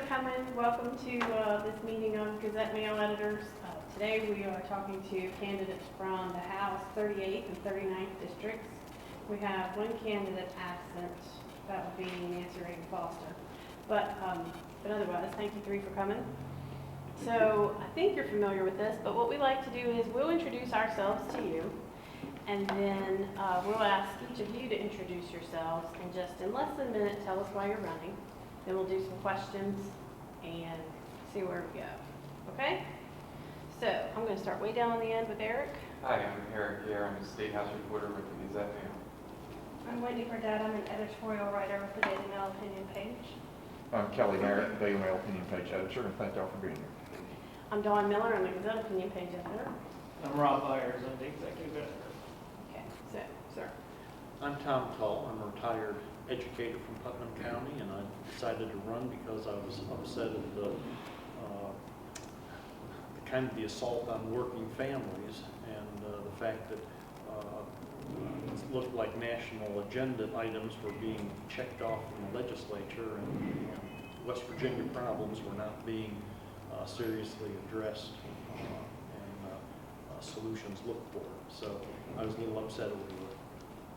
coming. Welcome to this meeting of Gazette Mail Editors. Today we are talking to candidates from the House 38th and 39th districts. We have one candidate absent. That would be Nancy Reagan Foster. But otherwise, thank you three for coming. So I think you're familiar with this, but what we like to do is we'll introduce ourselves to you, and then we'll ask each of you to introduce yourselves and just in less than a minute tell us why you're running. Then we'll do some questions and see where we go. Okay? So I'm going to start way down on the end with Eric. Hi, I'm Eric Gare. I'm a State House reporter with the Gazette Mail. I'm Wendy Burdett. I'm an editorial writer with the Daily Mail opinion page. I'm Kelly Merritt, Daily Mail opinion page editor, and thank y'all for being here. I'm Dawn Miller. I'm the Gazette opinion page editor. I'm Rob Byers. I'm the executive editor. Okay, so, sir. I'm Tom Tull. I'm a retired educator from Putnam County, and I decided to run because I was upset at the kind of the assault on working families and the fact that it looked like national agenda items were being checked off from the legislature, and West Virginia problems were not being seriously addressed and solutions looked for. So I was a little upset over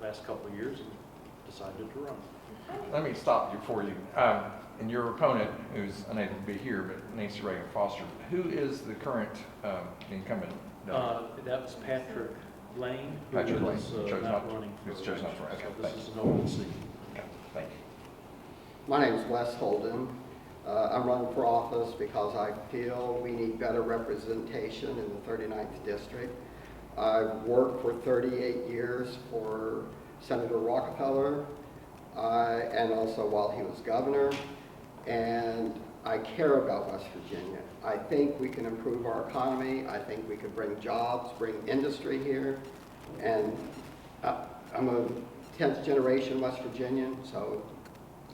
the last couple of years and decided to run. Let me stop you for you. And your opponent, who's unable to be here, but Nancy Reagan Foster, who is the current incumbent? That was Patrick Lane, who Patrick Lane, is chose not running for who's chose not to run. election. Okay, So thank this is you. an open seat. Okay, thank you. My name is Wes Holden. I'm running for office because I feel we need better representation in the 39th district. I've worked for 38 years for Senator Rockefeller and also while he was governor, and I care about West Virginia. I think we can improve our economy. I think we could bring jobs, bring industry here, and I'm a 10th generation West Virginian, so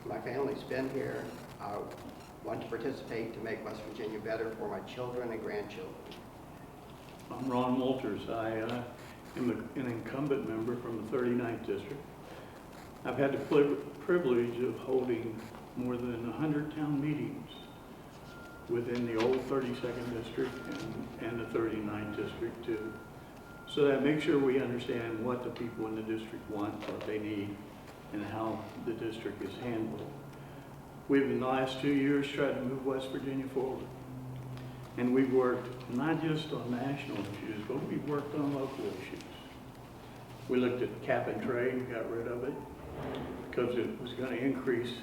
my family's been here. I want to participate to make West Virginia better for my children and grandchildren. I'm Ron Walters. I am an incumbent member from the 39th district. I've had the privilege of holding more than 100 town meetings within the old 32nd district and the 39th district too. So that makes sure we understand what the people in the district want, what they need, and how the district is handled. We've in the last 2 years tried to move West Virginia forward. And we've worked not just on national issues, but we've worked on local issues. We looked at cap and trade, we got rid of it because it was going to increase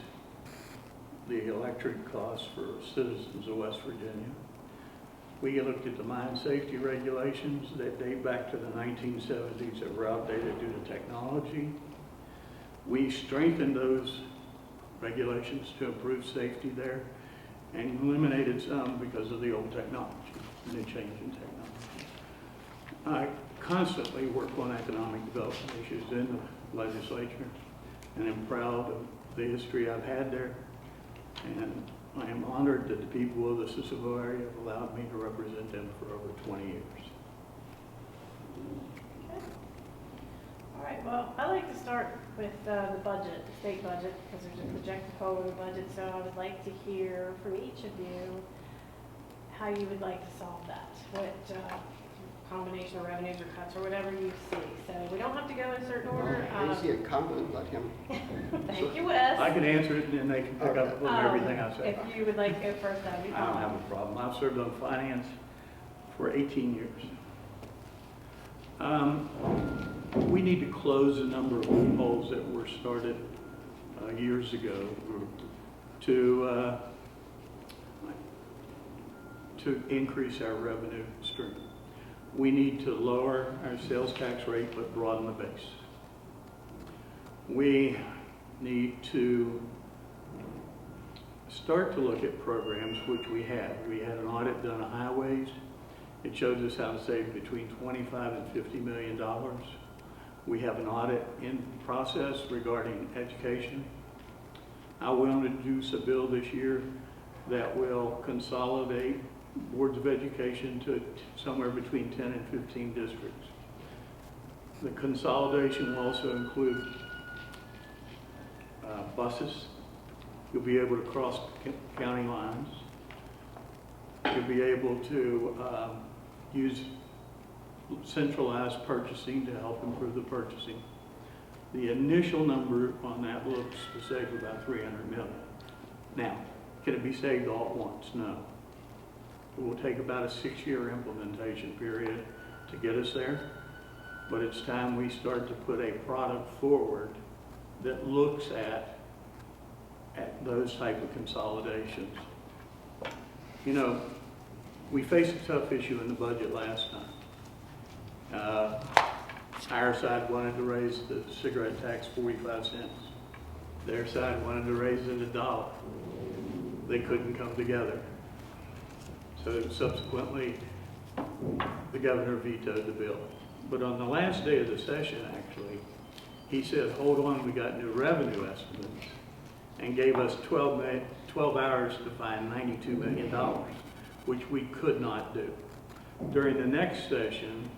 the electric costs for citizens of West Virginia. We looked at the mine safety regulations that date back to the 1970s that were outdated due to technology. We strengthened those regulations to improve safety there and eliminated some because of the old technology and the change in technology. I constantly work on economic development issues in the legislature, and I'm proud of the history I've had there, and I am honored that the people of the Sissonville area have allowed me to represent them for over 20 years. All right, well, I like to start with the budget, the state budget, because there's a projected hole in the budget, so I would like to hear from each of you how you would like to solve that. What combination of revenues or cuts or whatever you see. So we don't have to go in a certain order. He's the incumbent, let him. Thank you, Wes. I can answer it and then they can pick up on everything I say. If you would like to go first, that'd be I don't fine. have a problem. I've served on finance for 18 years. We need to close a number of loopholes that were started years ago to increase our revenue stream. We need to lower our sales tax rate but broaden the base. We need to start to look at programs which we have. We had an audit done on highways. It shows us how to save between $25 and $50 million. We have an audit in process regarding education. I will introduce a bill this year that will consolidate boards of education to somewhere between 10 and 15 districts. The consolidation will also include buses, You'll be able to cross county lines. You'll be able to use centralized purchasing to help improve the purchasing. The initial number on that looks to save about $300 million. Now, can it be saved all at once? No. It will take about a 6-year implementation period to get us there, but it's time we start to put a product forward that looks at those type of consolidations. You know, we faced a tough issue in the budget last time. Our side wanted to raise the cigarette tax 45 cents. Their side wanted to raise it $1. They couldn't come together. So subsequently, the governor vetoed the bill. But on the last day of the session, actually, he said, hold on, we got new revenue estimates, and gave us 12 hours to find $92 million, which we could not do. During the next session,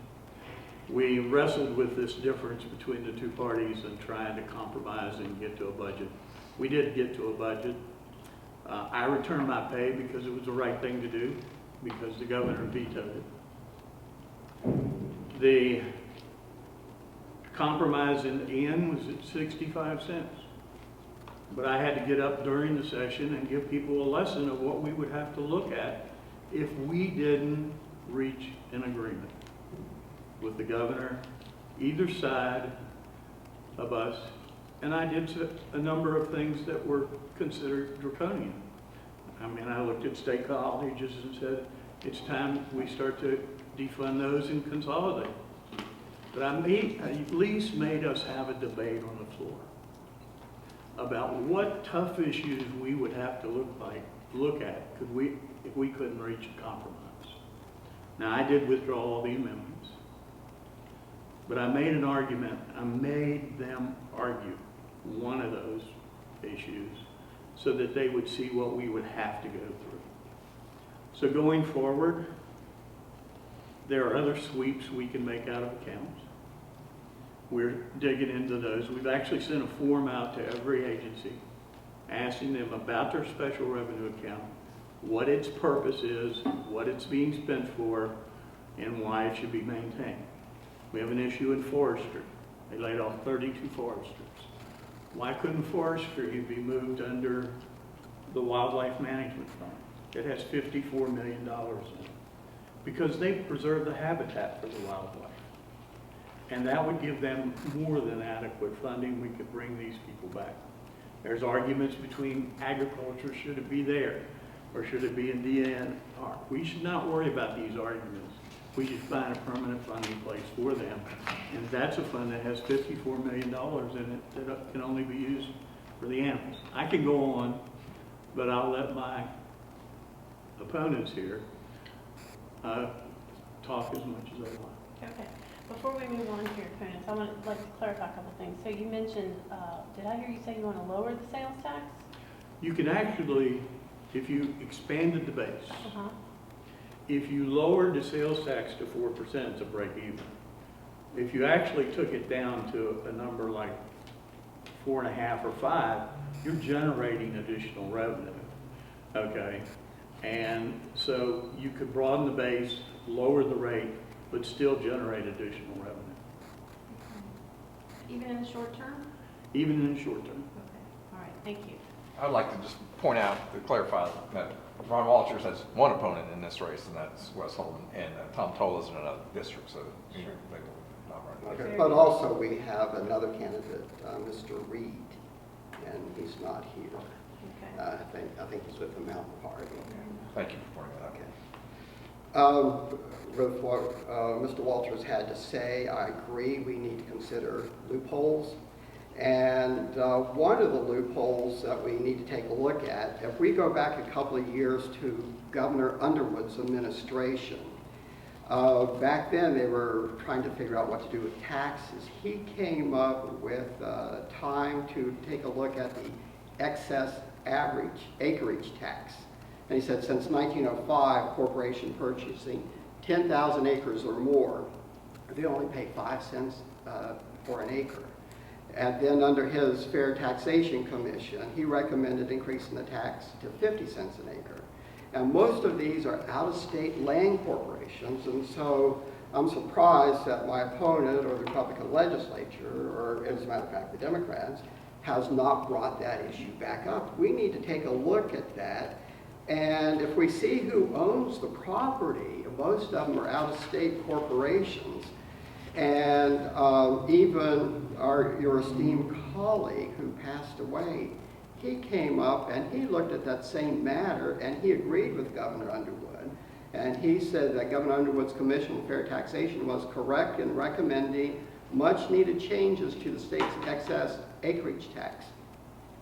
we wrestled with this difference between the two parties and trying to compromise and get to a budget. We did get to a budget. I returned my pay because it was the right thing to do, because the governor vetoed it. The compromise in the end was at 65 cents. But I had to get up during the session and give people a lesson of what we would have to look at if we didn't reach an agreement with the governor, either side of us. And I did a number of things that were considered draconian. I mean, I looked at state colleges and said, it's time we start to defund those and consolidate. But I at least made us have a debate on the floor about what tough issues we would have to look at if we couldn't reach a compromise. Now, I did withdraw all the amendments, but I made an argument. I made them argue one of those issues so that they would see what we would have to go through. So going forward, there are other sweeps we can make out of accounts. We're digging into those. We've actually sent a form out to every agency asking them about their special revenue account, what its purpose is, what it's being spent for, and why it should be maintained. We have an issue in forestry. They laid off 32 foresters. Why couldn't forestry be moved under the Wildlife Management Fund? It has $54 million in it. Because they preserve the habitat for the wildlife. And that would give them more than adequate funding. We could bring these people back. There's arguments between agriculture, should it be there, or should it be in DNR? We should not worry about these arguments. We should find a permanent funding place for them. And that's a fund that has $54 million in it that can only be used for the animals. I can go on, but I'll let my opponents here talk as much as they want. Okay. Before we move on to your opponents, I would like to clarify a couple things. So you mentioned, did I hear you say you want to lower the sales tax? You can actually, if you expanded the base, Uh-huh. if you lowered the sales tax to 4%, it's a break even. If you actually took it down to a number like 4.5 or 5, you're generating additional revenue, okay? And so you could broaden the base, lower the rate, but still generate additional revenue, Even in the short term? even in the short term. Okay. All right. Thank you. I'd like to just point out, to clarify, that Ron Walters has one opponent in this race, and that's Wes Holden, and Tom Tola's in another district, so they will not run. Okay, but also we have another candidate, Mr. Reed, and he's not here. Okay. I think he's with the Mountain Party. Thank you for pointing that out. With what Mr. Walters had to say, I agree we need to consider loopholes. And one of the loopholes that we need to take a look at, if we go back a couple of years to Governor Underwood's administration, back then they were trying to figure out what to do with taxes. He came up with time to take a look at the excess average acreage tax. And he said since 1905, corporation purchasing 10,000 acres or more, they only pay 5 cents for an acre. And then under his Fair Taxation Commission, he recommended increasing the tax to 50 cents an acre. And most of these are out-of-state land corporations, and so I'm surprised that my opponent or the Republican legislature, or as a matter of fact, the Democrats, has not brought that issue back up. We need to take a look at that. And if we see who owns the property, most of them are out-of-state corporations. And even your esteemed colleague who passed away, he came up and he looked at that same matter and he agreed with Governor Underwood. And he said that Governor Underwood's Commission on Fair Taxation was correct in recommending much needed changes to the state's excess acreage tax.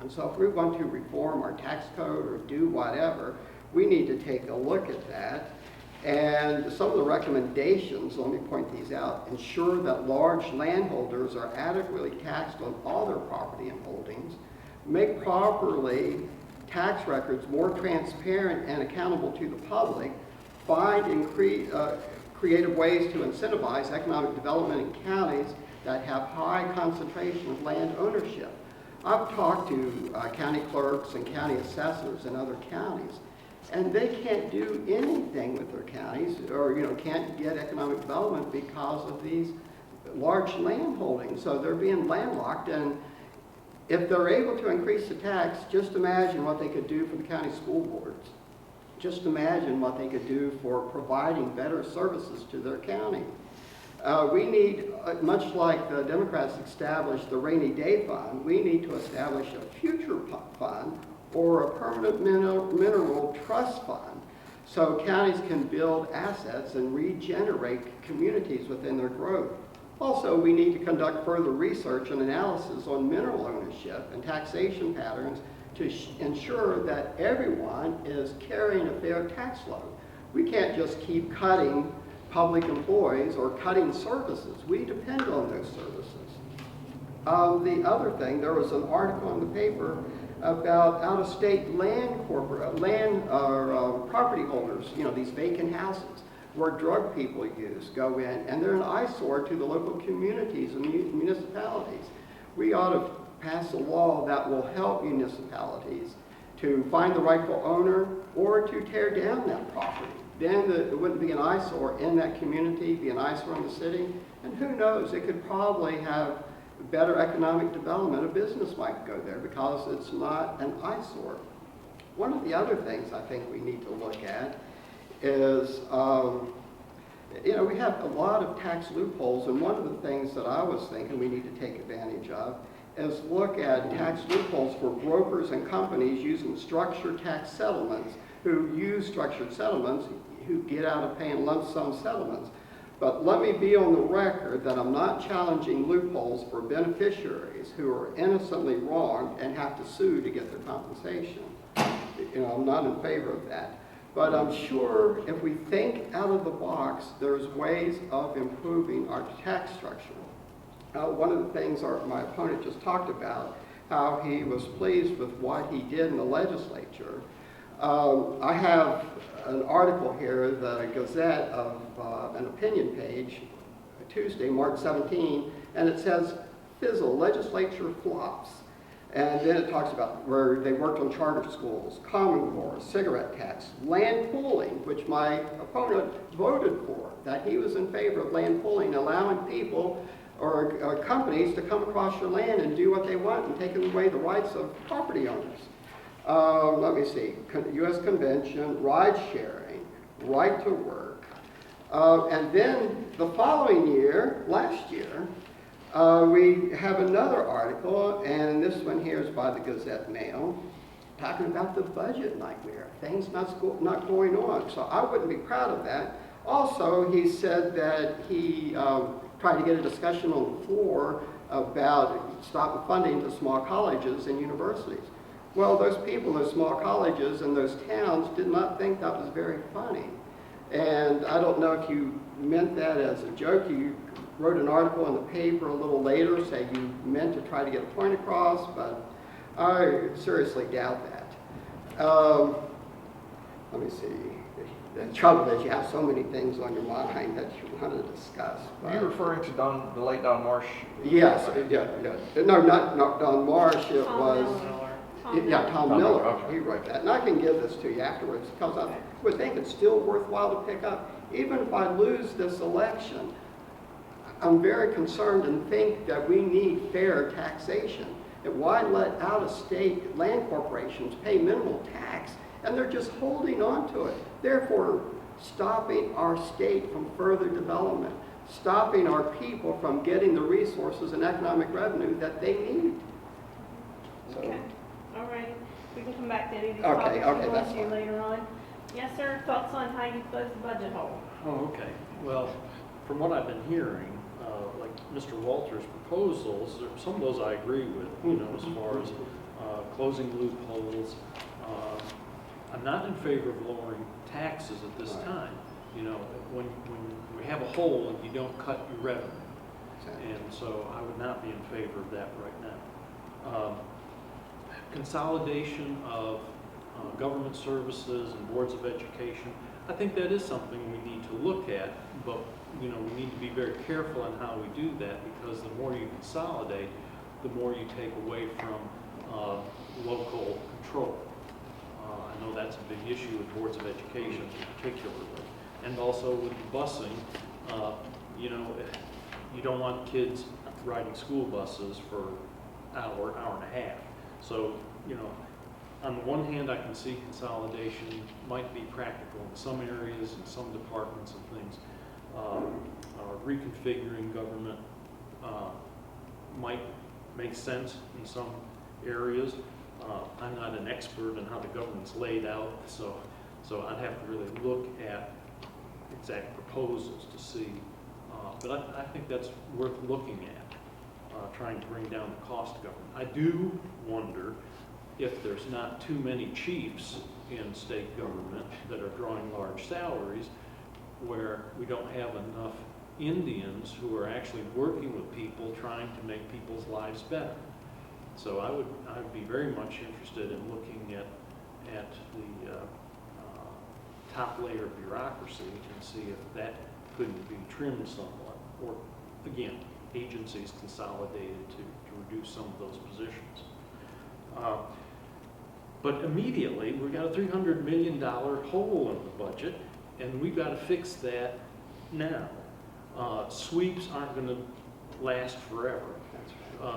And so if we want to reform our tax code or do whatever, we need to take a look at that. And some of the recommendations, let me point these out, ensure that large landholders are adequately taxed on all their property and holdings, make properly tax records more transparent and accountable to the public, find and creative ways to incentivize economic development in counties that have high concentration of land ownership. I've talked to county clerks and county assessors in other counties, and they can't do anything with their counties, or can't get economic development because of these large land holdings. So they're being landlocked, and if they're able to increase the tax, just imagine what they could do for the county school boards. Just imagine what they could do for providing better services to their county. We need, much like the Democrats established the rainy day fund, we need to establish a future fund or a permanent mineral trust fund so counties can build assets and regenerate communities within their growth. Also, we need to conduct further research and analysis on mineral ownership and taxation patterns to ensure that everyone is carrying a fair tax load. We can't just keep cutting public employees or cutting services. We depend on those services. The other thing, there was an article in the paper about out-of-state property holders, these vacant houses where drug people go in, and they're an eyesore to the local communities and municipalities. We ought to pass a law that will help municipalities to find the rightful owner or to tear down that property. Then it wouldn't be an eyesore in that community, be an eyesore in the city, and who knows, it could probably have better economic development. A business might go there because it's not an eyesore. One of the other things I think we need to look at is, we have a lot of tax loopholes, and one of the things that I was thinking we need to take advantage of is look at tax loopholes for brokers and companies using structured tax settlements who use structured settlements, who get out of paying lump sum settlements. But let me be on the record that I'm not challenging loopholes for beneficiaries who are innocently wronged and have to sue to get their compensation. I'm not in favor of that. But I'm sure if we think out of the box, there's ways of improving our tax structure. One of the things my opponent just talked about, how he was pleased with what he did in the legislature. I have an article here, the Gazette of an opinion page, Tuesday, March 17, and it says, fizzle, legislature flops. And then it talks about where they worked on charter schools, Common Core, cigarette tax, land pooling, which my opponent voted for, that he was in favor of land pooling, allowing people or companies to come across your land and do what they want and taking away the rights of property owners. Let me see, U.S. Convention, ride sharing, right to work. And then the following year, last year, we have another article, and this one here is by the Gazette Mail, talking about the budget nightmare, things not going on. So I wouldn't be proud of that. Also, he said that he tried to get a discussion on the floor about stopping funding to small colleges and universities. Well, those people, those small colleges and those towns did not think that was very funny. And I don't know if you meant that as a joke. You wrote an article in the paper a little later saying you meant to try to get a point across, but I seriously doubt that. let me see. The trouble is you have so many things on your mind that you want to discuss. Are you referring to the late Don Marsh? Yes, yeah. No, not Don Marsh, it Tom was, Miller. yeah, Tom Tom Miller, Miller. okay. He wrote that. And I can give this to you afterwards because I would think it's still worthwhile to pick up. Even if I lose this election, I'm very concerned and think that we need fair taxation. And why let out-of-state land corporations pay minimal tax, and they're just holding on to it, therefore stopping our state from further development, stopping our people from getting the resources and economic revenue that they need. So, Okay, all right. We can come back to any of these Okay, topics okay, we want that's to fine. later on. Yes, sir, thoughts on how you close the budget hole? Oh, okay. Well, from what I've been hearing, like Mr. Walters' proposals, some of those I agree with, you know, as far as closing loopholes. I'm not in favor of lowering taxes at this Right. time. You know, when we have a hole and you don't cut your revenue. exactly. And so I would not be in favor of that right now. Consolidation of government services and boards of education, I think that is something we need to look at, but we need to be very careful on how we do that, because the more you consolidate, the more you take away from local control. I know that's a big issue with boards of education particularly. And also with the busing, you don't want kids riding school buses for hour and a half. So, on the one hand, I can see consolidation might be practical in some areas and some departments and things. Reconfiguring government might make sense in some areas. I'm not an expert in how the government's laid out, so I'd have to really look at exact proposals to see. But I think that's worth looking at, trying to bring down the cost of government. I do wonder if there's not too many chiefs in state government that are drawing large salaries, where we don't have enough Indians who are actually working with people, trying to make people's lives better. So I would be very much interested in looking at the top layer of bureaucracy and see if that couldn't be trimmed somewhat, or again, agencies consolidated to reduce some of those positions. But immediately, we've got a $300 million hole in the budget, and we've got to fix that now. Sweeps aren't going to last forever.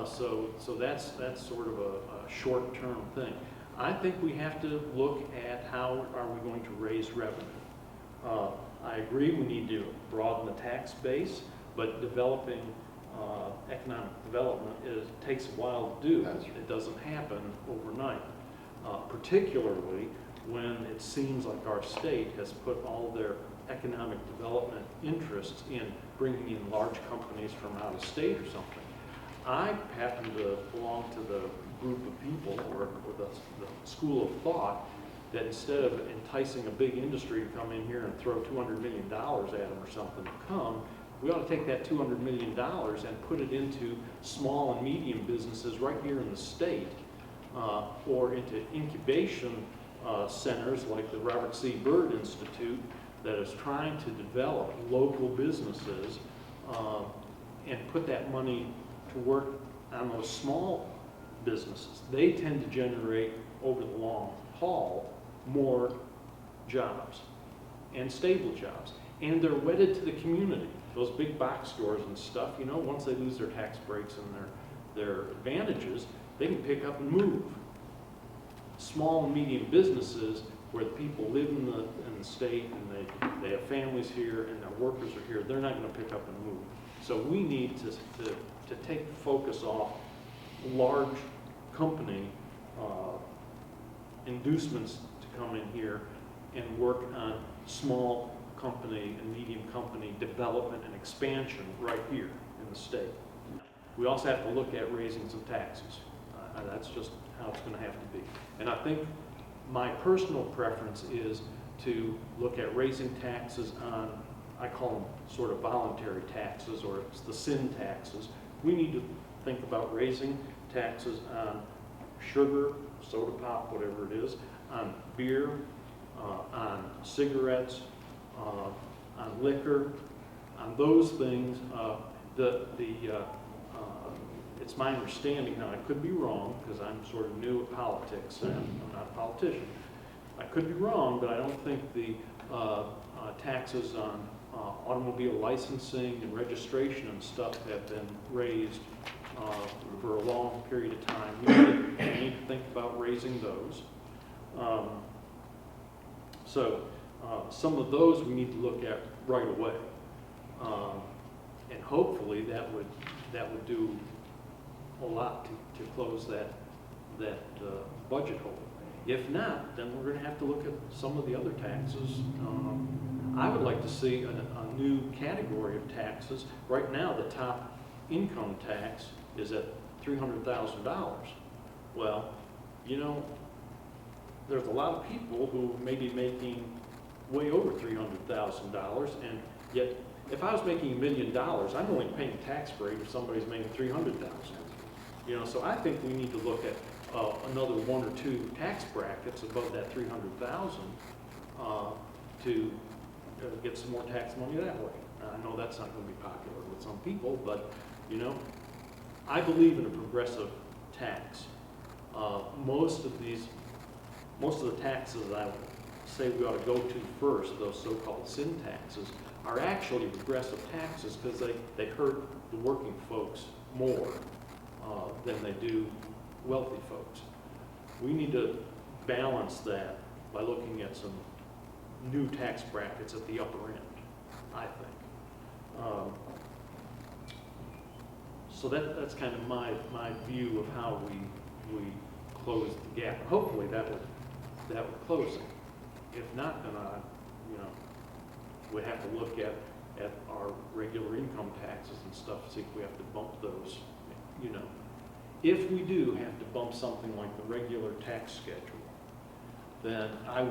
So that's sort of a short-term thing. I think we have to look at how are we going to raise revenue. I agree we need to broaden the tax base, but developing economic development takes a while to do. That's right. It doesn't happen overnight, particularly when it seems like our state has put all their economic development interests in bringing in large companies from out of state or something. I happen to belong to the group of people, or the school of thought, that instead of enticing a big industry to come in here and throw $200 million at them or something to come, we ought to take that $200 million and put it into small and medium businesses right here in the state, or into incubation centers like the Robert C. Byrd Institute that is trying to develop local businesses and put that money to work on those small businesses. They tend to generate, over the long haul, more jobs and stable jobs. And they're wedded to the community. Those big box stores and stuff, once they lose their tax breaks and their advantages, they can pick up and move. Small and medium businesses where the people live in the state and they have families here and their workers are here, they're not going to pick up and move. So we need to take the focus off large company inducements to come in here and work on small company and medium company development and expansion right here in the state. We also have to look at raising some taxes. That's just how it's going to have to be. And I think my personal preference is to look at raising taxes on, I call them sort of voluntary taxes, or it's the sin taxes. We need to think about raising taxes on sugar, soda pop, whatever it is, on beer, on cigarettes, on liquor, on those things. It's my understanding, now I could be wrong, because I'm sort of new at politics, and I'm not a politician. I could be wrong, but I don't think the taxes on automobile licensing and registration and stuff have been raised for a long period of time. We need to think about raising those. Some of those we need to look at right away. And hopefully that would do a lot to close that budget hole. If not, then we're going to have to look at some of the other taxes. I would like to see a new category of taxes. Right now, the top income tax is at $300,000. Well, you know, there's a lot of people who may be making way over $300,000, and yet if I was making $1 million, I'm only paying tax rate if somebody's making $300,000. You know, so I think we need to look at another one or two tax brackets above that $300,000 to get some more tax money that way. I know that's not going to be popular with some people, but you know, I believe in a progressive tax. Most of the taxes I would say we ought to go to first, those so-called sin taxes, are actually regressive taxes because they hurt the working folks more than they do wealthy folks. We need to balance that by looking at some new tax brackets at the upper end, I think. So that's kind of my view of how we close the gap. And hopefully that would close it. If not, then we'd have to look at our regular income taxes and stuff, see if we have to bump those, you know. If we do have to bump something like the regular tax schedule, then I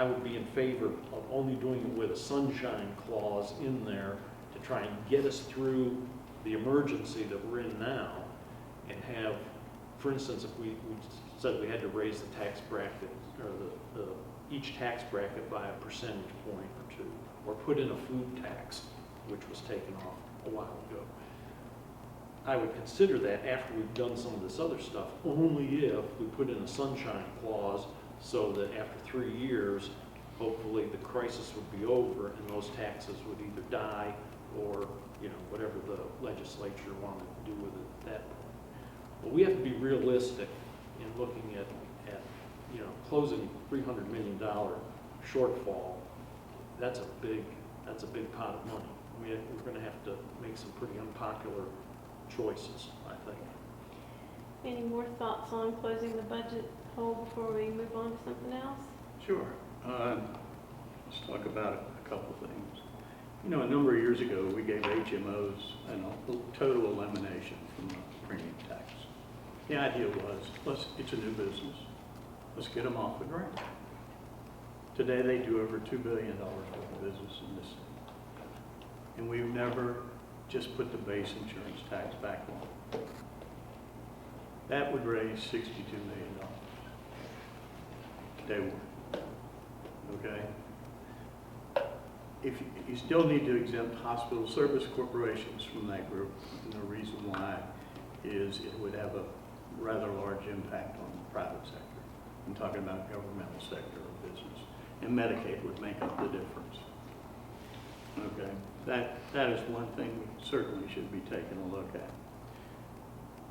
would be in favor of only doing it with a sunshine clause in there to try and get us through the emergency that we're in now, and have, for instance, if we said we had to raise the tax bracket, or each tax bracket by a percentage point or two, or put in a food tax, which was taken off a while ago. I would consider that after we've done some of this other stuff, only if we put in a sunshine clause so that after 3 years, hopefully the crisis would be over and those taxes would either die or, you know, whatever the legislature wanted to do with it at that point. But we have to be realistic in looking at you know, closing $300 million shortfall. That's a big pot of money. We're going to have to make some pretty unpopular choices, I think. Any more thoughts on closing the budget hole before we move on to something else? Sure. Let's talk about a couple things. You know, a number of years ago, we gave HMOs a total elimination from the premium tax. The idea was, it's a new business. Let's get them off the ground. Today, they do over $2 billion worth of business in this city. And we've never just put the base insurance tax back on. That would raise $62 million. Day one. Okay? If you still need to exempt hospital service corporations from that group, and the reason why is it would have a rather large impact on the private sector. I'm talking about governmental sector of business. And Medicaid would make up the difference. Okay, that is one thing we certainly should be taking a look at.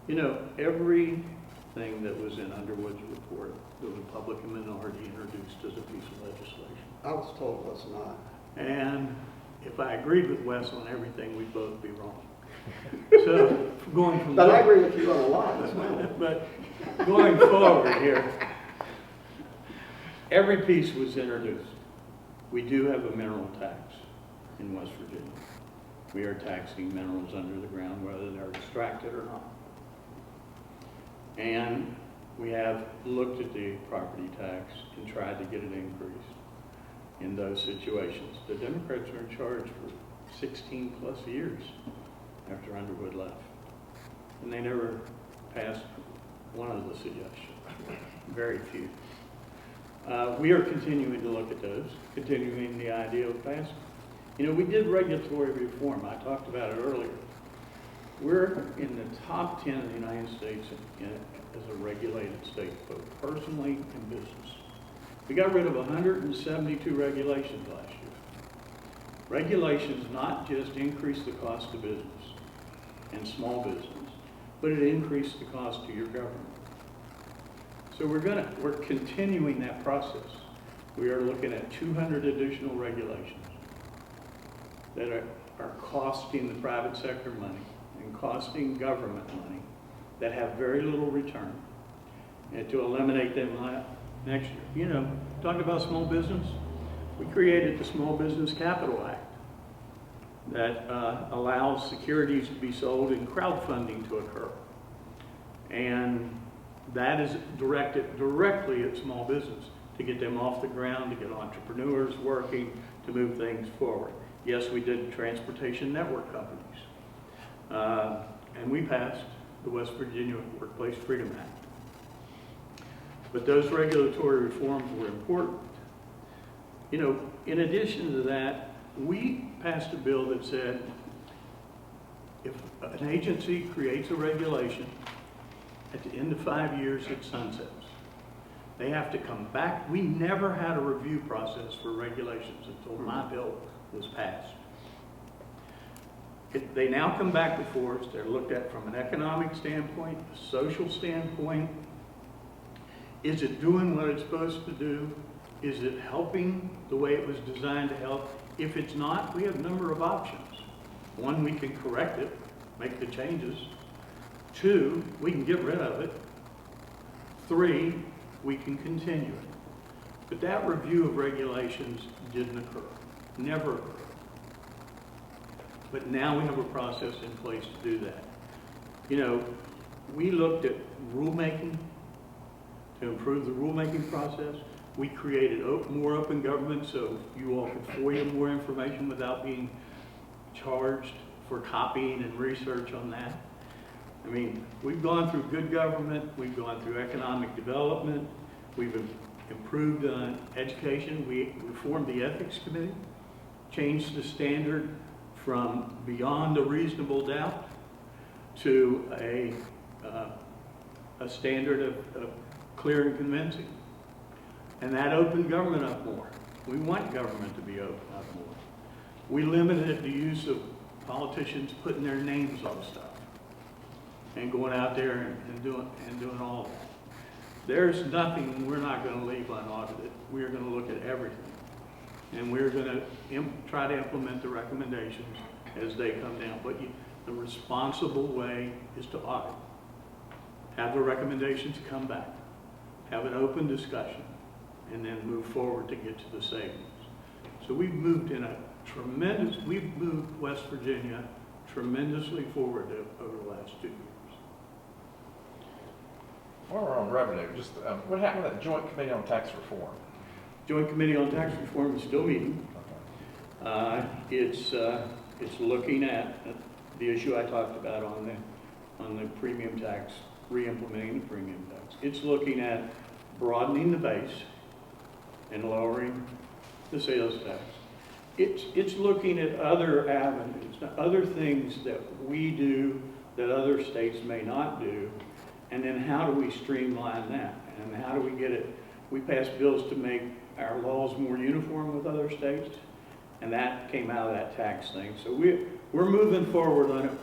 You know, everything that was in Underwood's report, the Republican minority introduced as a piece of legislation. I was told it was not. And if I agreed with Wes on everything, we'd both be wrong. So going from But I there, agree with you on a lot as well. but going forward here, every piece was introduced. We do have a mineral tax in West Virginia. We are taxing minerals under the ground, whether they're extracted or not. And we have looked at the property tax and tried to get it increased in those situations. The Democrats were in charge for 16 plus years after Underwood left. And they never passed one of the suggestions, very few. We are continuing to look at those, continuing the idea of passing. You know, we did regulatory reform. I talked about it earlier. We're in the top 10 in the United States as a regulated state, both personally and business. We got rid of 172 regulations last year. Regulations not just increase the cost to business and small business, but it increased the cost to your government. So we're continuing that process. We are looking at 200 additional regulations that are costing the private sector money and costing government money that have very little return, and to eliminate them next year. You know, talking about small business, we created the Small Business Capital Act that allows securities to be sold and crowdfunding to occur. And that is directed directly at small business to get them off the ground, to get entrepreneurs working, to move things forward. Yes, we did transportation network companies. And we passed the West Virginia Workplace Freedom Act. But those regulatory reforms were important. You know, in addition to that, we passed a bill that said if an agency creates a regulation, at the end of 5 years it sunsets. They have to come back. We never had a review process for regulations until my bill was passed. They now come back before us. They're looked at from an economic standpoint, a social standpoint. Is it doing what it's supposed to do? Is it helping the way it was designed to help? If it's not, we have a number of options. One, we can correct it, make the changes. Two, we can get rid of it. Three, we can continue it. But that review of regulations didn't occur, never occurred. But now we have a process in place to do that. You know, we looked at rulemaking to improve the rulemaking process. We created more open government so you all could FOIA more information without being charged for copying and research on that. I mean, we've gone through good government, we've gone through economic development, we've improved education. We reformed the ethics committee, changed the standard from beyond a reasonable doubt to a standard of clear and convincing. And that opened government up more. We want government to be open up more. We limited the use of politicians putting their names on stuff and going out there and doing all that. There's nothing we're not going to leave unaudited. We're going to look at everything. And we're going to try to implement the recommendations as they come down. But the responsible way is to audit. Have the recommendations come back. Have an open discussion. And then move forward to get to the savings. So we've moved West Virginia tremendously forward over the last 2 years. While we're on revenue, just what happened with that Joint Committee on Tax Reform? Joint Committee on Tax Reform is still meeting. Okay. It's looking at the issue I talked about on the premium tax, re-implementing the premium tax. It's looking at broadening the base and lowering the sales tax. It's looking at other avenues, other things that we do that other states may not do, and then how do we streamline that? And how do we get it? We pass bills to make our laws more uniform with other states, and that came out of that tax thing. So we're moving forward on it.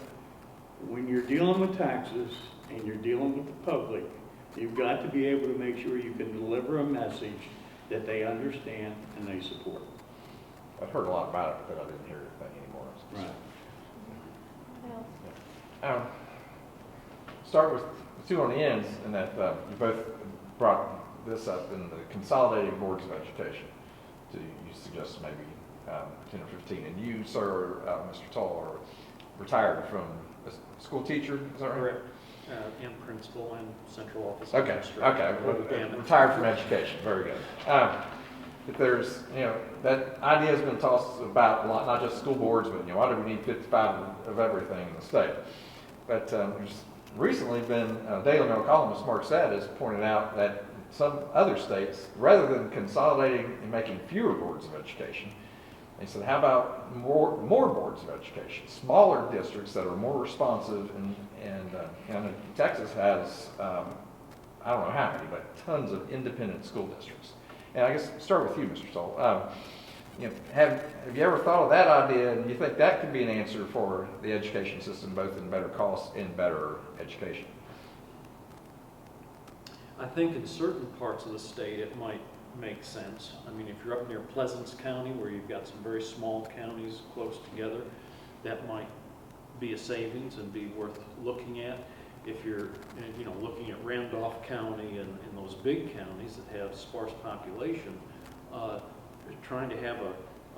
When you're dealing with taxes and you're dealing with the public, you've got to be able to make sure you can deliver a message that they understand and they support. I've heard a lot about it, but I didn't hear anything anymore. Right. Start with two on the ends, and that you both brought this up in the Consolidated Boards of Education. You suggest maybe 10 or 15, and you, sir, Mr. Toll, are retired from a school teacher, is that right? Correct. In principal and central office. Okay, administrator. retired from education, very good. If there's, that idea has been tossed about a lot, not just school boards, but, why do we need 55 of everything in the state? But there's recently been, Daily Mail columnist Mark Satt has pointed out that some other states, rather than consolidating and making fewer boards of education, they said, how about more boards of education, smaller districts that are more responsive, and Texas has, I don't know how many, but tons of independent school districts. And I guess start with you, Mr. Stoll. Have you ever thought of that idea, and do you think that could be an answer for the education system, both in better cost and better education? I think in certain parts of the state, it might make sense. I mean, if you're up near Pleasants County, where you've got some very small counties close together, that might be a savings and be worth looking at. If you're, looking at Randolph County and those big counties that have sparse population, trying to have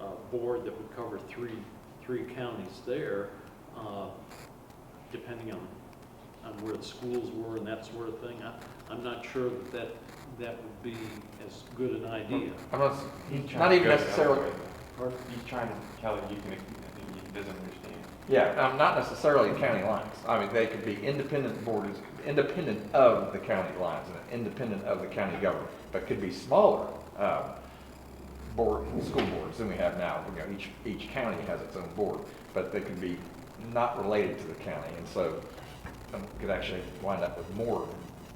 a board that would cover three counties there, depending on where the schools were and that sort of thing, I'm not sure that would be as good an idea. I'm not, He's trying not to even go the necessarily. other way. Or he's trying to, Kelly, I think he doesn't understand. Yeah, not necessarily county lines. I mean, they could be independent boards, independent of the county lines and independent of the county government, but could be smaller school boards than we have now. Each county has its own board, but they could be not related to the county, and so could actually wind up with more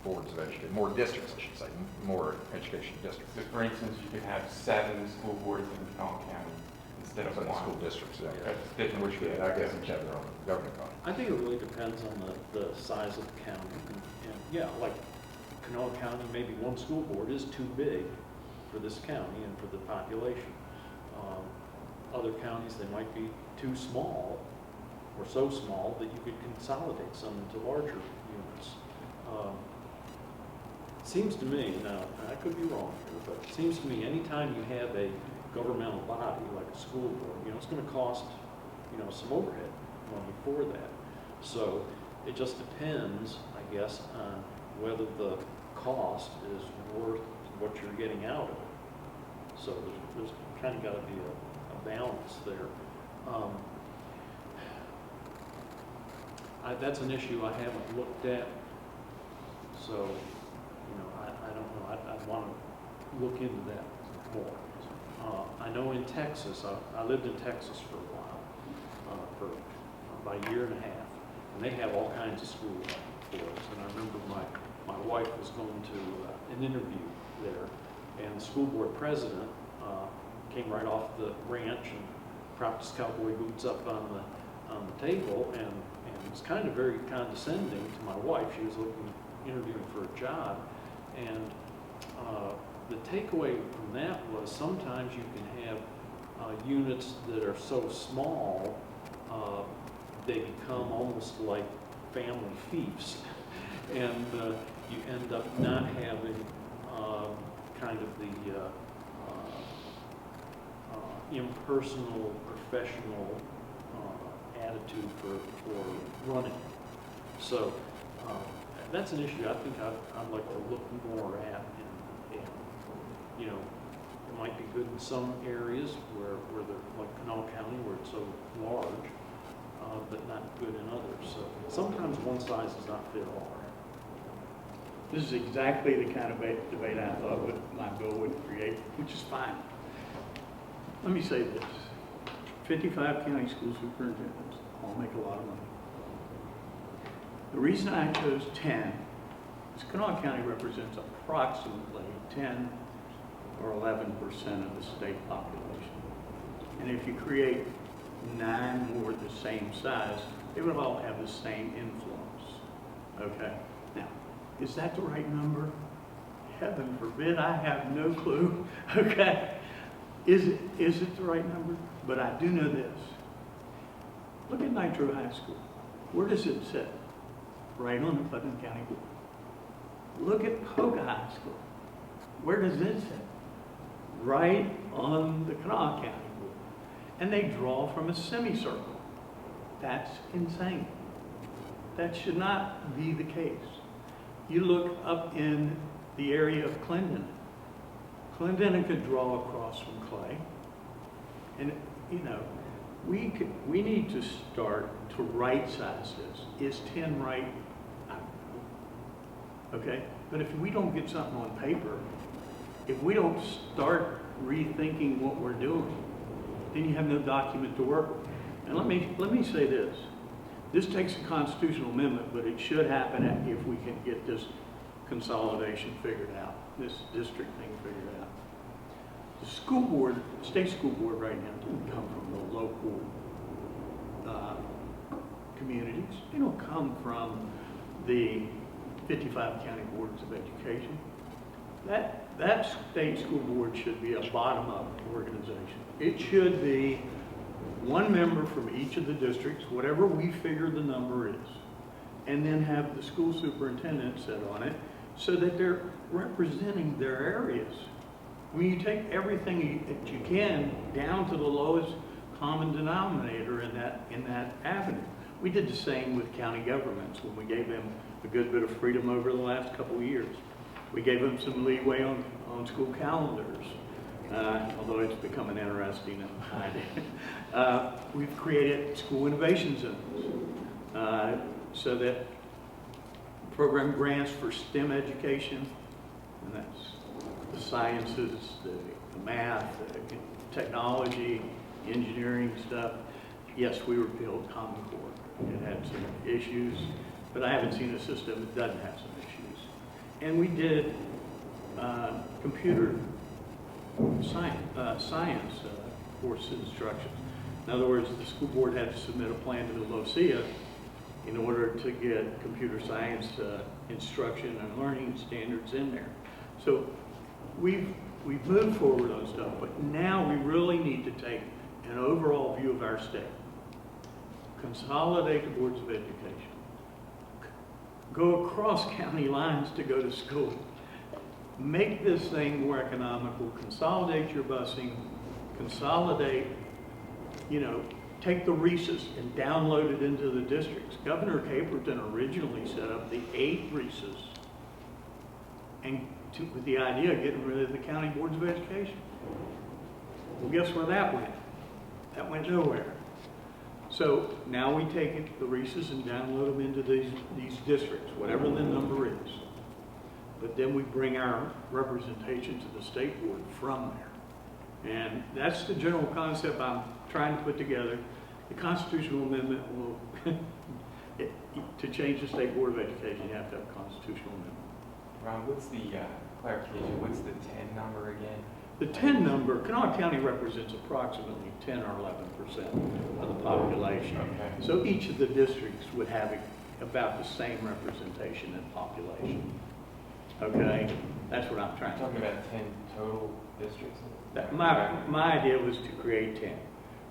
boards of education, more districts, I should say, more education districts. So for instance, you could have 7 school boards in Pinal County instead of Instead of school 1. districts, yeah. That's different. Which would, I guess, each have their own governing body. I think it really depends on the size of the county. And yeah, like Kanawha County, maybe one school board is too big for this county and for the population. Other counties, they might be too small or so small that you could consolidate some into larger units. Seems to me, now I could be wrong here, but it seems to me anytime you have a governmental body like a school board, it's going to cost, some overhead money for that. So it just depends, I guess, on whether the cost is worth what you're getting out of it. So there's kind of got to be a balance there. That's an issue I haven't looked at, so, I don't know, I'd want to look into that more. I know in Texas, I lived in Texas for a while, for about a year and a half, and they have all kinds of schools for us, and I remember my wife was going to an interview there, and the school board president came right off the ranch and propped his cowboy boots up on the table, and was kind of very condescending to my wife. She was interviewing for a job, and the takeaway from that was sometimes you can have units that are so small they become almost like family fiefs, and you end up not having kind of the impersonal, professional attitude for running. So that's an issue I think I'd like to look more at, and it might be good in some areas where they're like Kanawha County, where it's so large, but not good in others. So sometimes one size does not fit all. This is exactly the kind of debate I thought my bill would create, which is fine. Let me say this. 55 county school superintendents all make a lot of money. The reason I chose 10 is Kanawha County represents approximately 10 or 11% of the state population. And if you create 9 more the same size, they would all have the same influence. Okay? Now, is that the right number? Heaven forbid, I have no clue. Okay? Is it the right number? But I do know this. Look at Nitro High School. Where does it sit? Right on the Putnam County board. Look at Poca High School. Where does it sit? Right on the Kanawha County board. And they draw from a semicircle. That's insane. That should not be the case. You look up in the area of Clendenin. Clendenin could draw across from Clay. And, we need to start to right size this. Is 10 right? okay? But if we don't get something on paper, if we don't start rethinking what we're doing, then you have no document to work with. And let me say this. This takes a constitutional amendment, but it should happen if we can get this consolidation figured out, this district thing figured out. The school board, state school board right now doesn't come from the local communities. They don't come from the 55 county boards of education. That state school board should be a bottom-up organization. It should be one member from each of the districts, whatever we figure the number is, and then have the school superintendent sit on it so that they're representing their areas. When you take everything that you can down to the lowest common denominator in that avenue. We did the same with county governments when we gave them a good bit of freedom over the last couple of years. We gave them some leeway on school calendars, although it's become an interesting idea. We've created school innovation zones so that program grants for STEM education, and that's the sciences, the math, the technology, engineering stuff. Yes, we repealed Common Core. It had some issues, but I haven't seen a system that doesn't have some issues. And we did computer science course instructions. In other words, the school board had to submit a plan to the LOCIA in order to get computer science instruction and learning standards in there. So we've moved forward on stuff, but now we really need to take an overall view of our state. Consolidate the boards of education. Go across county lines to go to school. Make this thing more economical. Consolidate your busing. Consolidate, take the RESAs and download it into the districts. Governor Caperton originally set up the 8 RESAs with the idea of getting rid of the county boards of education. Well, guess where that went? That went nowhere. So now we take the RESAs and download them into these districts, whatever the number is. But then we bring our representation to the state board from there. And that's the general concept I'm trying to put together. The constitutional amendment will, to change the state board of education, you have to have a constitutional amendment. Ron, what's the clarification? What's the 10 number again? The 10 number, Kanawha County represents approximately 10 or 11% of the population. Okay. So each of the districts would have about the same representation in population. Okay? That's what I'm trying to Talking do. about 10 total districts? My idea was to create 10.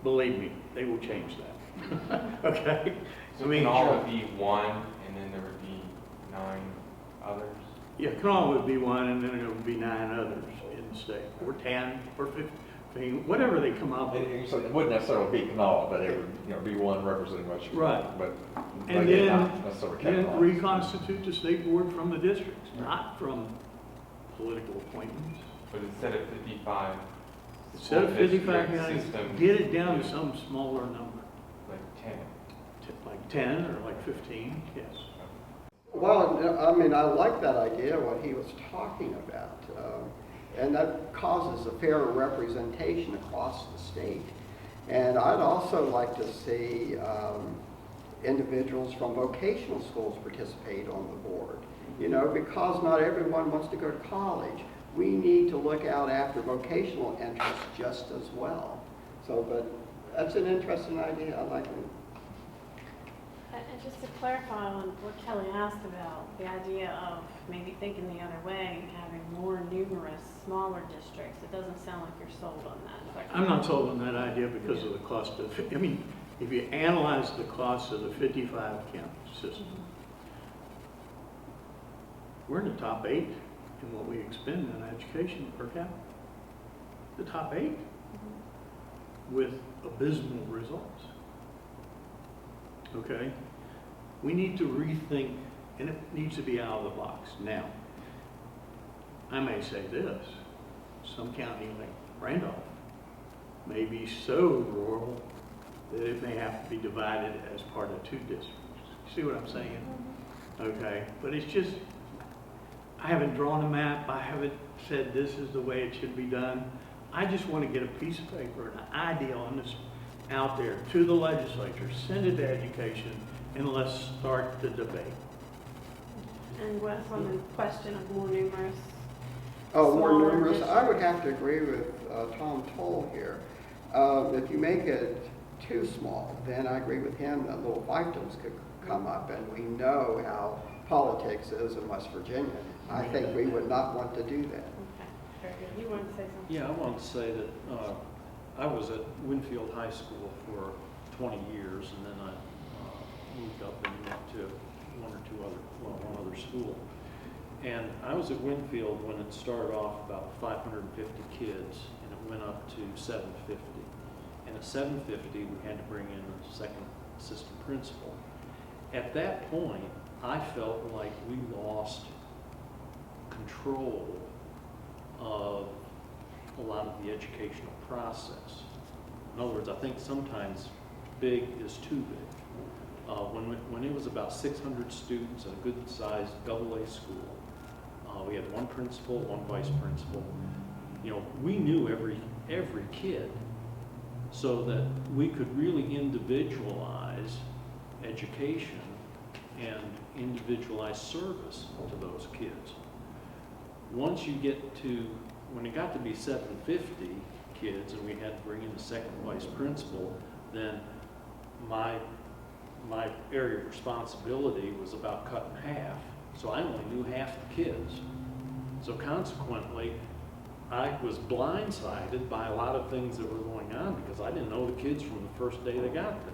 Believe me, they will change that. Okay? So can all would be 1 and then there would be 9 others? Yeah, Kanawha would be 1 and then there would be 9 others in the state, or 10, or 15, whatever they come up with. And so it wouldn't necessarily be Kanawha, but it would, be one representing what you Right. want. But And again, then, not necessarily then categorized. reconstitute the state board from the districts, not from political appointments. But instead of 55, Instead of school 55 district counties, system, get it down to some smaller number, like 10. like 10 or like 15, yes. Well, I mean, I like that idea, what he was talking about. And that causes a fairer representation across the state. And I'd also like to see individuals from vocational schools participate on the board. Because not everyone wants to go to college. We need to look out after vocational interests just as well. So, but that's an interesting idea. I like it. And just to clarify on what Kelly asked about, the idea of maybe thinking the other way and having more numerous, smaller districts, it doesn't sound like you're sold on that. Is that I'm not correct? sold on that idea because of the cost of, if you analyze the cost of the 55 county system, we're in the top 8 in what we expend on education per capita. The top 8 with abysmal results. Okay? We need to rethink, and it needs to be out of the box. Now, I may say this, some county like Randolph may be so rural that it may have to be divided as part of 2 districts. See what I'm saying? Okay, but it's just, I haven't drawn a map, I haven't said this is the way it should be done. I just want to get a piece of paper, an idea on this out there to the legislature, send it to education, and let's start the debate. And Wes, on the question of more numerous. Oh, more smaller numerous, I would districts. have to agree with Tom Toll here. If you make it too small, then I agree with him that little fiefdoms could come up, and we know how politics is in West Virginia. I think we would not want to do that. Okay, very good. You wanted to say something? Yeah, I want to say that I was at Winfield High School for 20 years, and then I moved up and went to one other school. And I was at Winfield when it started off about 550 kids, and it went up to 750. And at 750, we had to bring in a second assistant principal. At that point, I felt like we lost control of a lot of the educational process. In other words, I think sometimes big is too big. When it was about 600 students at a good-sized AA school, we had one principal, one vice principal. You know, we knew every kid, so that we could really individualize education and individualize service to those kids. Once you get to, when it got to be 750 kids and we had to bring in a second vice principal, then my area of responsibility was about cut in half. So I only knew half the kids. So consequently, I was blindsided by a lot of things that were going on because I didn't know the kids from the first day they got there.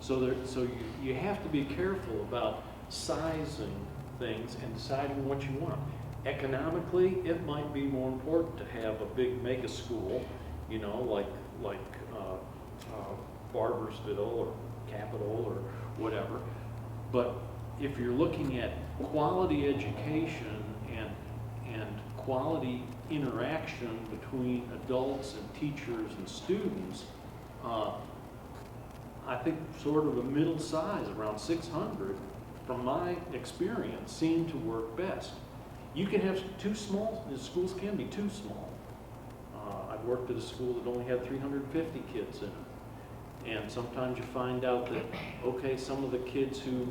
So you have to be careful about sizing things and deciding what you want. Economically, it might be more important to have a big mega school, you know, like Barboursville or Capitol or whatever. But if you're looking at quality education and quality interaction between adults and teachers and students, I think sort of a middle size, around 600, from my experience, seemed to work best. You can have too small, the schools can be too small. I've worked at a school that only had 350 kids in it. And sometimes you find out that, okay, some of the kids who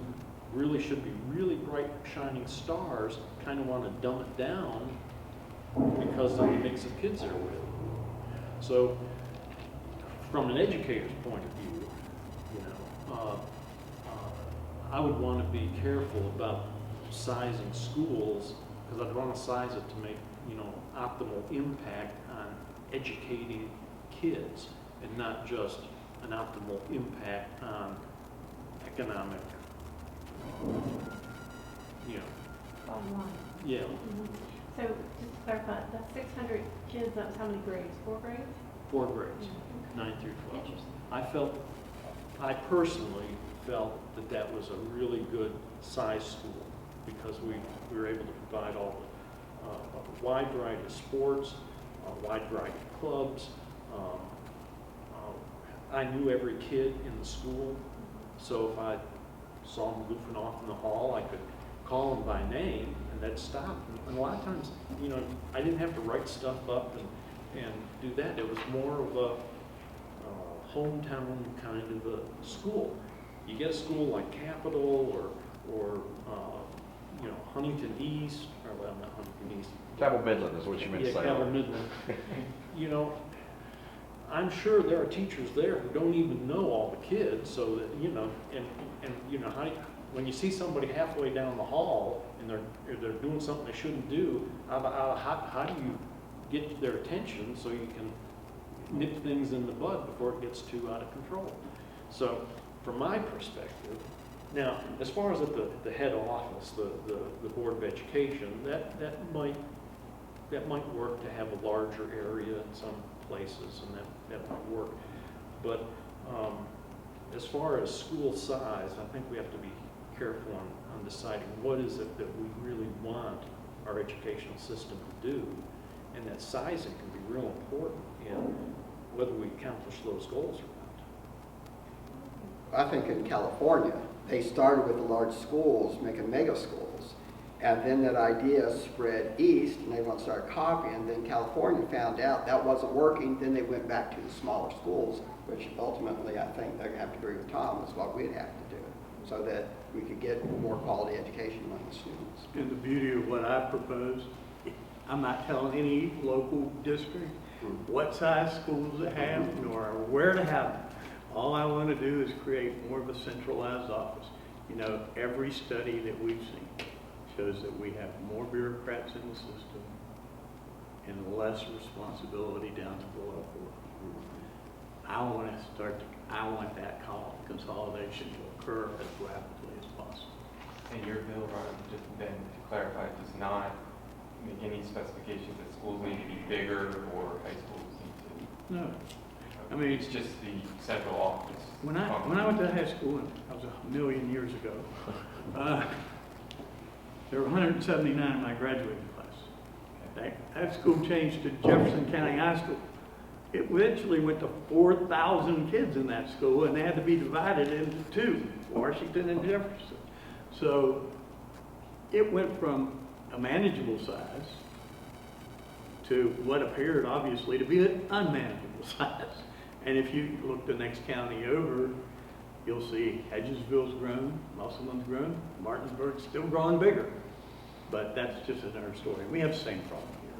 really should be really bright, shining stars kind of want to dumb it down because of the mix of kids they're with. So, from an educator's point of view, you know, I would want to be careful about sizing schools because I'd want to size it to make, you know, optimal impact on educating kids and not just an optimal impact on economic, you know, Bottom line. yeah. So just to clarify, that's 600 kids, that's how many grades? 4 grades? 4 grades, 9 through 12. I personally felt that that was a really good size school because we were able to provide all a wide variety of sports, a wide variety of clubs. I knew every kid in the school, so if I saw them goofing off in the hall, I could call them by name, and that'd stop. And a lot of times, you know, I didn't have to write stuff up and do that. It was more of a hometown kind of a school. You get a school like Capitol or you know, Huntington East, or well, not Huntington East. Cabell Midland is what you meant to Yeah, say. Cabell Midland. You know, I'm sure there are teachers there who don't even know all the kids, so that, you know, and you know, when you see somebody halfway down the hall and they're doing something they shouldn't do, how do you get their attention so you can nip things in the bud before it gets too out of control? So, from my perspective, now, as far as at the head office, the Board of Education, that might work to have a larger area in some places, and that might work. But as far as school size, I think we have to be careful on deciding what is it that we really want our educational system to do, and that sizing can be real important in whether we accomplish those goals or not. I think in California, they started with the large schools, making mega schools. And then that idea spread east, and they want to start copying. Then California found out that wasn't working. Then they went back to the smaller schools, which ultimately I think they're going to have to agree with Tom is what we'd have to do, so that we could get more quality education among the students. And the beauty of what I propose, I'm not telling any local district what size schools to have, nor where to have them. All I want to do is create more of a centralized office. You know, every study that we've seen shows that we have more bureaucrats in the system and less responsibility down to the local. I want that consolidation to occur as rapidly as possible. And your bill, Ron, just then to clarify, does not make any specifications that schools need to be bigger or high schools need to? No. I mean, It's just the central office. When I went to high school, and that was 1,000,000 years ago, there were 179 in my graduating class. That school changed to Jefferson County High School. It eventually went to 4,000 kids in that school, and they had to be divided into two, Washington and Jefferson. So it went from a manageable size to what appeared obviously to be an unmanageable size. And if you look the next county over, you'll see Hedgesville's grown, Musselman's grown, Martinsburg's still growing bigger. But that's just another story. We have the same problem here.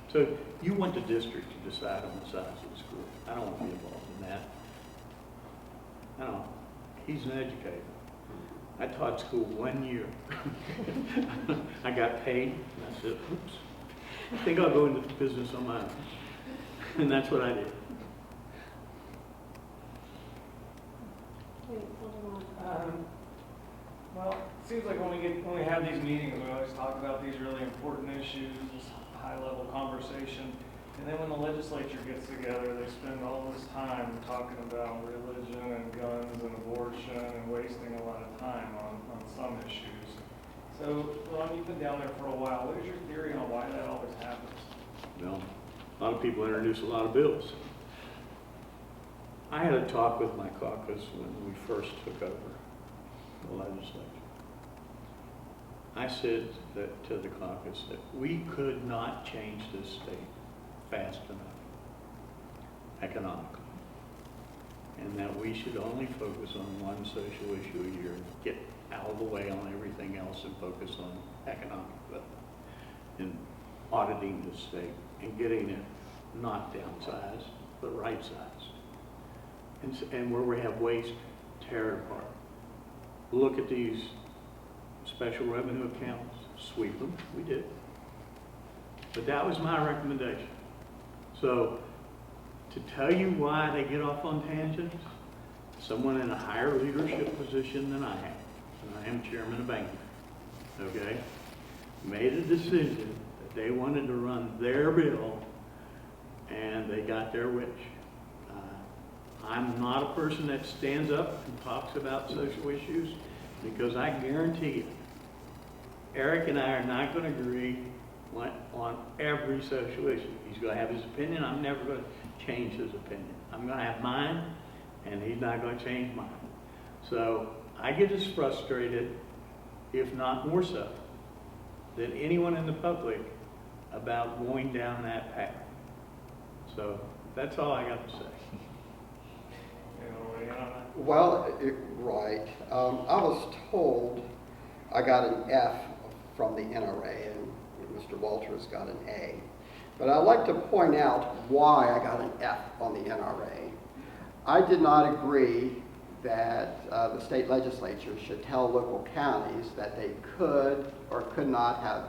So you want the district to decide on the size of the school. I don't want to be involved in that. I don't. He's an educator. I taught school 1 year. I got paid, and I said, oops, I think I'll go into the business on my own. And that's what I did. Well, it seems like when we have these meetings, we always talk about these really important issues, this high-level conversation. And then when the legislature gets together, they spend all this time talking about religion and guns and abortion and wasting a lot of time on some issues. So, Ron, you've been down there for a while. What is your theory on why that always happens? Well, a lot of people introduce a lot of bills. I had a talk with my caucus when we first took over the legislature. I said that to the caucus that we could not change this state fast enough economically, and that we should only focus on one social issue a year, get out of the way on everything else and focus on economic development and auditing the state and getting it not downsized but right-sized. And where we have waste, tear it apart. Look at these special revenue accounts, sweep them, we did. But that was my recommendation. So to tell you why they get off on tangents, someone in a higher leadership position than I am, and I am chairman of banking, okay, made a decision that they wanted to run their bill and they got their wish. I'm not a person that stands up and talks about social issues because I guarantee you, Eric and I are not going to agree on every social issue. He's going to have his opinion. I'm never going to change his opinion. I'm going to have mine, and he's not going to change mine. So I get as frustrated, if not more so, than anyone in the public about going down that path. So that's all I got to say. Well, right. I was told I got an F from the NRA and Mr. Walters got an A. But I'd like to point out why I got an F on the NRA. I did not agree that the state legislature should tell local counties that they could or could not have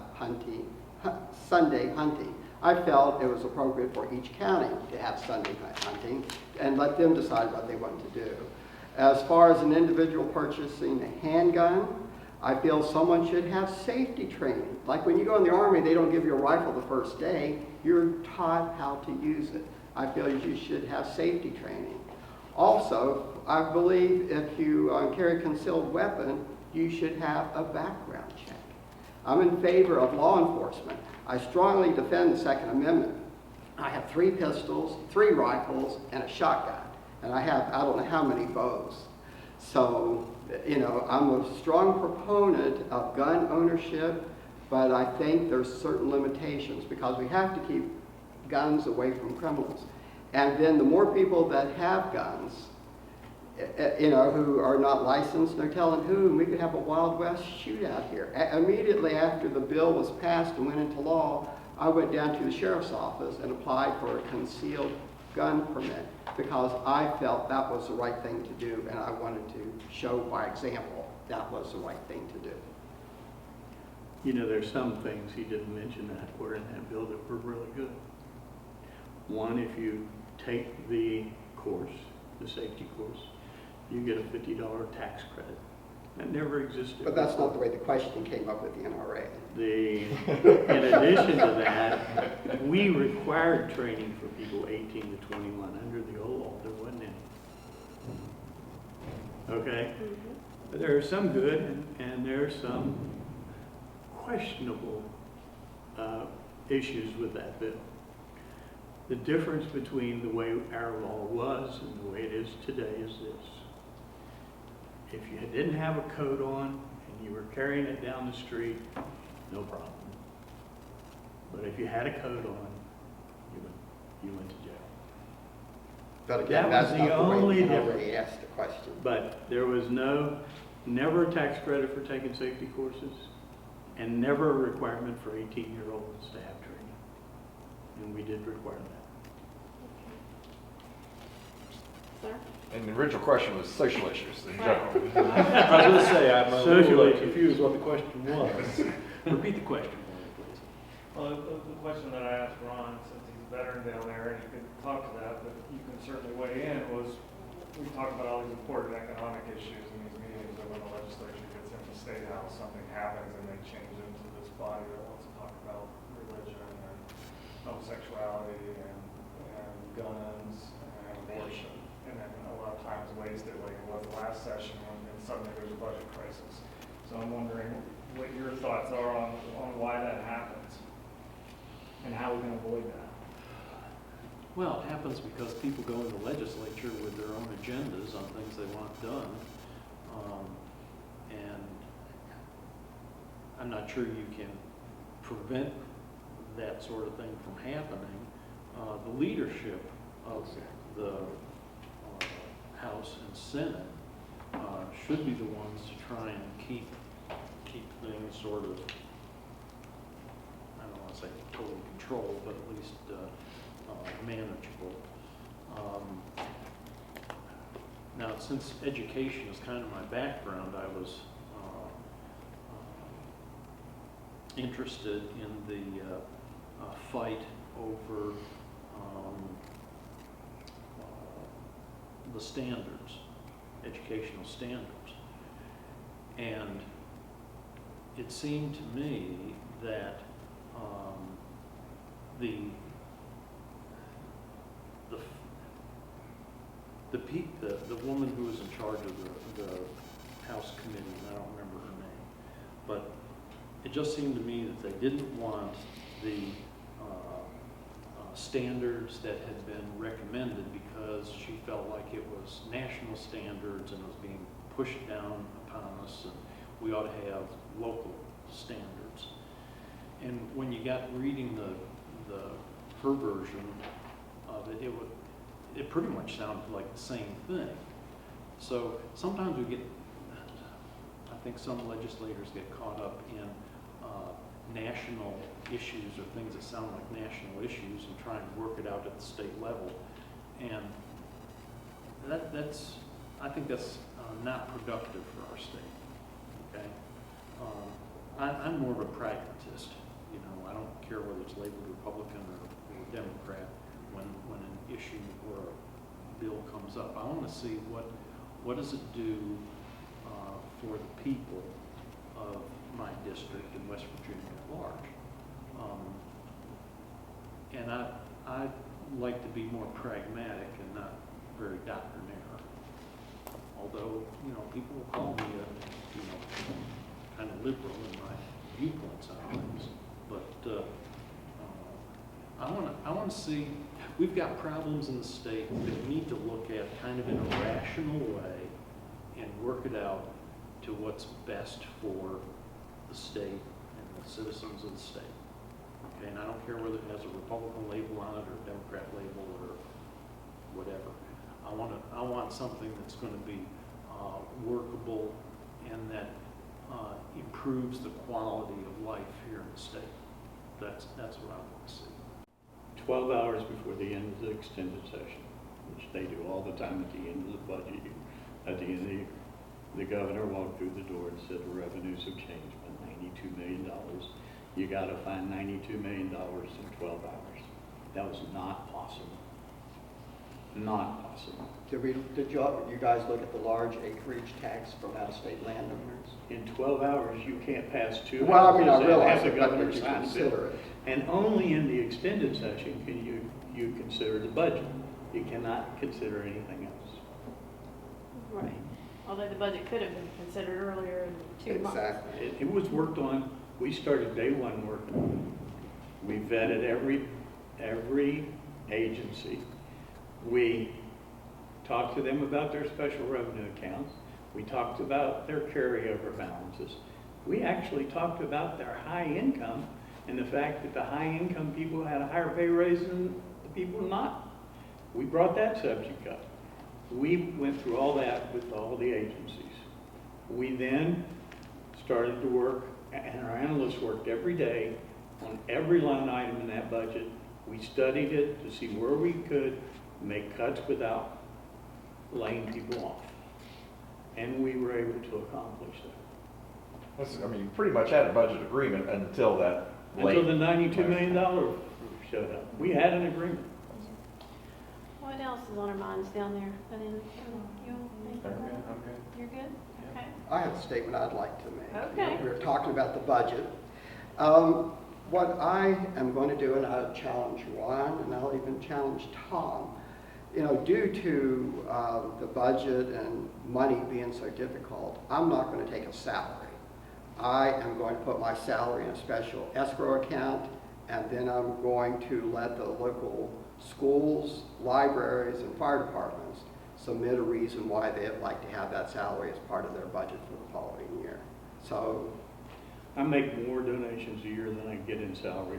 Sunday hunting. I felt it was appropriate for each county to have Sunday hunting and let them decide what they want to do. As far as an individual purchasing a handgun, I feel someone should have safety training. Like when you go in the Army, they don't give you a rifle the first day. You're taught how to use it. I feel you should have safety training. Also, I believe if you carry a concealed weapon, you should have a background check. I'm in favor of law enforcement. I strongly defend the Second Amendment. I have 3 pistols, 3 rifles, and a shotgun. And I have, I don't know how many bows. So, you know, I'm a strong proponent of gun ownership, But I think there's certain limitations because we have to keep guns away from criminals. And then the more people that have guns, who are not licensed, no telling who, and we could have a Wild West shootout here. Immediately after the bill was passed and went into law, I went down to the sheriff's office and applied for a concealed gun permit because I felt that was the right thing to do, and I wanted to show by example that was the right thing to do. You know, there's some things he didn't mention that were in that bill that were really good. One, if you take the course, the safety course, you get a $50 tax credit. That never existed. But that's not the way the question came up with the NRA. In addition to that, we required training for people 18 to 21. Under the old law, there wasn't any. Okay? But there are some good and there are some questionable issues with that bill. The difference between the way our law was and the way it is today is this. If you didn't have a coat on and you were carrying it down the street, no problem. But if you had a coat on, you went to jail. But again, That was that's the not the way only the NRA difference. asked the question. But there was never a tax credit for taking safety courses and never a requirement for 18-year-olds to have training. And we did require that. Sir? And the original question was social issues in general. I was going to say, I'm a Socially little confused what the question was. Repeat the question for me, please. Well, the question that I asked Ron, since he's a veteran down there, and you could talk to that, but you can certainly weigh in, was we talk about all these important economic issues in these meetings, and when the legislature gets into State House, something happens and they change into this body that wants to talk about religion and homosexuality and guns and abortion. And then a lot of times wasted, like it was the last session, when suddenly there's a budget crisis. So I'm wondering what your thoughts are on why that happens and how we can avoid that. Well, it happens because people go in the legislature with their own agendas on things they want done. And I'm not sure you can prevent that sort of thing from happening. The leadership of the House and Senate should be the ones to try and keep things sort of, I don't want to say totally controlled, but at least manageable. Now, since education is kind of my background, I was interested in the fight over the standards, educational standards. And it seemed to me that the woman who was in charge of the House committee, and I don't remember her name, but it just seemed to me that they didn't want the standards that had been recommended because she felt like it was national standards and it was being pushed down upon us, and we ought to have local standards. And when you got reading her version of it, it pretty much sounded like the same thing. So sometimes I think some legislators get caught up in national issues or things that sound like national issues and try and work it out at the state level. And I think that's not productive for our state, okay? I'm more of a pragmatist, you know. I don't care whether it's labeled Republican or Democrat when an issue or a bill comes up. I want to see what does it do for the people of my district in West Virginia at large. And I like to be more pragmatic and not very doctrinaire. Although, you know, people will call me kind of liberal in my viewpoints on things. But I want to see, we've got problems in the state that we need to look at kind of in a rational way and work it out to what's best for the state and citizens of the state. Okay, and I don't care whether it has a Republican label on it or a Democrat label or whatever. I want something that's going to be workable and that improves the quality of life here in the state. That's what I want to see. 12 hours before the end of the extended session, which they do all the time at the end of the budget year. At the end of the year, the governor walked through the door and said the revenues have changed by $92 million. You got to find $92 million in 12 hours. That was not possible. Not possible. Did you guys look at the large acreage tax from out-of-state landowners? In 12 hours, you can't pass two Well, I mean, I houses and realize have the it, but governor did you sign a bill. consider it? And only in the extended session can you consider the budget. You cannot consider anything else. Right. Although the budget could have been considered earlier in 2 months. Exactly. It was worked on, we started day one working on it. We vetted every agency. We talked to them about their special revenue accounts. We talked about their carryover balances. We actually talked about their high income and the fact that the high income people had a higher pay raise than the people not. We brought that subject up. We went through all that with all the agencies. We then started to work, and our analysts worked every day on every line item in that budget. We studied it to see where we could make cuts without laying people off. And we were able to accomplish that. I mean, you pretty much had a budget agreement until that late. Until the $92 million showed up. We had an agreement. What else is on our minds down there? And then, you, I'm good, I'm good. you're good? Okay. I have a statement I'd like to make. Okay. We were talking about the budget. What I am going to do, and I'll challenge Ron, and I'll even challenge Tom, due to the budget and money being so difficult, I'm not going to take a salary. I am going to put my salary in a special escrow account, and then I'm going to let the local schools, libraries, and fire departments submit a reason why they'd like to have that salary as part of their budget for the following year. So, I make more donations a year than I get in salary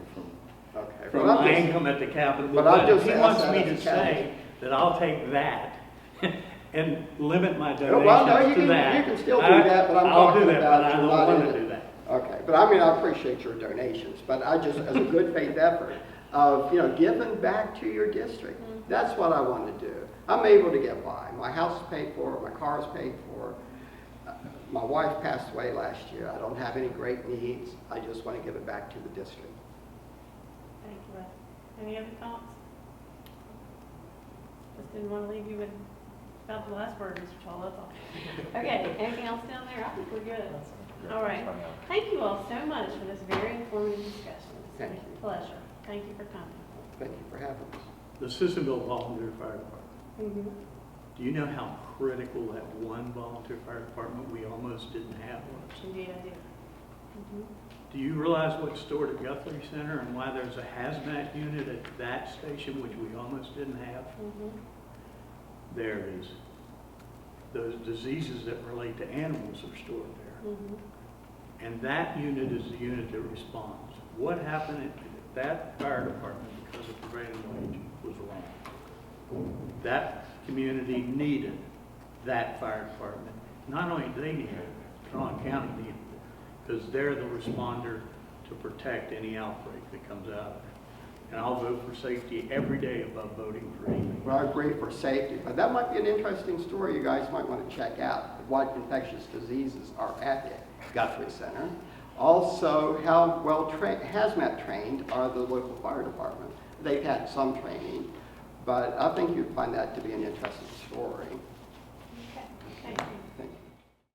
okay. from But I'm my just- income at the Capitol. But I'm But just if he asking wants that me as a to challenge. say that I'll take that and limit my Well, no, donations you to that. can still do that, but I'm I'll talking do that, about but I you're don't not want in to it. do that. Okay, but I mean, I appreciate your donations, but I just, as a good faith effort of, giving back to your district, that's what I want to do. I'm able to get by. My house is paid for, my car is paid for. My wife passed away last year. I don't have any great needs. I just want to give it back to the district. Thank you, Wes. Any other thoughts? Just didn't want to leave you with about the last word, Mr. Toll, that's all. Okay, anything else down there? I think we're good. All right. Thank you all so much for this very informative discussion. It's Thank been a you. pleasure. Thank you for coming. Thank you for having us. The Sissonville Volunteer Fire Department. Mm-hmm. Do you know how critical that one volunteer fire department we almost didn't have was? Indeed, I do. Mm-hmm. Do you realize what's stored at Guthrie Center and why there's a hazmat unit at that station, which we almost didn't have? Mm-hmm. There is. Those diseases that relate to animals are stored there. Mm-hmm. And that unit is the unit that responds. What happened at that fire department because of prevailing wage was wrong. That community needed that fire department. Not only do they need it, Strong County needed it, because they're the responder to protect any outbreak that comes out of it. And I'll vote for safety every day above voting for anything. Well, I agree for safety, but that might be an interesting story you guys might want to check out. What infectious diseases are at the Guthrie Center. Also, how well hazmat trained are the local fire department. They've had some training, but I think you'd find that to be an interesting story.